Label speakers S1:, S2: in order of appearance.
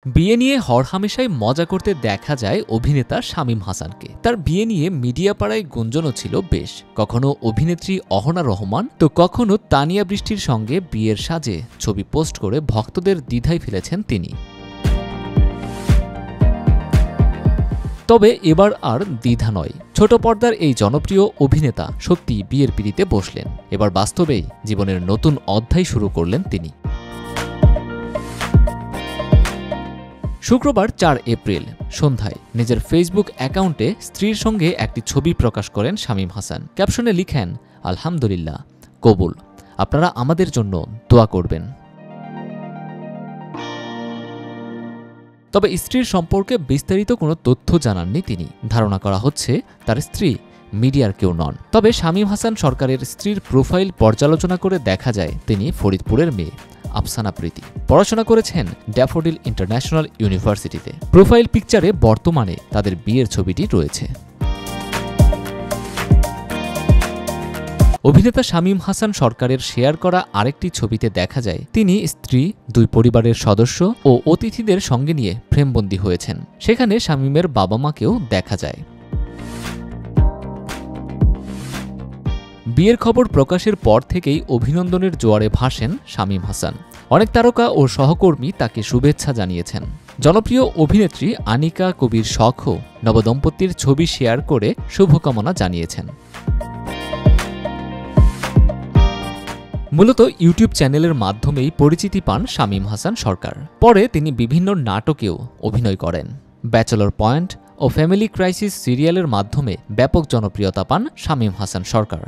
S1: বিয়ে নিয়ে হরহামেশাই মজা করতে দেখা যায় অভিনেতা শামীম হাসানকে। তার বিয়ে নিয়ে মিডিয়া পাড়ায় গুঞ্জনও ছিল বেশ। কখনো অভিনেত্রী অহনা রহমান তো কখনো তানিয়া বৃষ্টির সঙ্গে বিয়ের সাজে ছবি পোস্ট করে ভক্তদের দ্বিধায় ফেলেছেন তিনি। তবে এবার আর দ্বিধা নয়, ছোট পর্দার এই জনপ্রিয় অভিনেতা সত্যি বিয়ের পিঁড়িতে বসলেন। এবার বাস্তবেই জীবনের নতুন অধ্যায় শুরু করলেন তিনি। শুক্রবার ৪ এপ্রিল সন্ধ্যায় নিজের ফেসবুক অ্যাকাউন্টে স্ত্রীর সঙ্গে একটি ছবি প্রকাশ করেন শামীম হাসান। ক্যাপশনে লিখেন, আলহামদুলিল্লাহ, কবুল, আপনারা আমাদের জন্য দোয়া করবেন। তবে স্ত্রীর সম্পর্কে বিস্তারিত কোনো তথ্য জানাননি তিনি। ধারণা করা হচ্ছে তার স্ত্রী মিডিয়ার কেউ নন। তবে শামীম হাসান সরকারের স্ত্রীর প্রোফাইল পর্যালোচনা করে দেখা যায় তিনি ফরিদপুরের মেয়ে আফসানা প্রীতি। পড়াশোনা করেছেন ড্যাফোডিল ইন্টারন্যাশনাল ইউনিভার্সিটিতে। প্রোফাইল পিকচারে বর্তমানে তাদের বিয়ের ছবিটি রয়েছে। অভিনেতা শামীম হাসান সরকারের শেয়ার করা আরেকটি ছবিতে দেখা যায় তিনি স্ত্রী, দুই পরিবারের সদস্য ও অতিথিদের সঙ্গে নিয়ে ফ্রেমবন্দী হয়েছেন। সেখানে শামীমের বাবা মাকেও দেখা যায়। বিয়ের খবর প্রকাশের পর থেকেই অভিনন্দনের জোয়ারে ভাসেন শামীম হাসান। অনেক তারকা ও সহকর্মী তাকে শুভেচ্ছা জানিয়েছেন। জনপ্রিয় অভিনেত্রী আনিকা কবির শখও নবদম্পতির ছবি শেয়ার করে শুভকামনা জানিয়েছেন। মূলত ইউটিউব চ্যানেলের মাধ্যমেই পরিচিতি পান শামীম হাসান সরকার। পরে তিনি বিভিন্ন নাটকেও অভিনয় করেন। ব্যাচেলর পয়েন্ট ও ফ্যামিলি ক্রাইসিস সিরিয়ালের মাধ্যমে ব্যাপক জনপ্রিয়তা পান শামীম হাসান সরকার।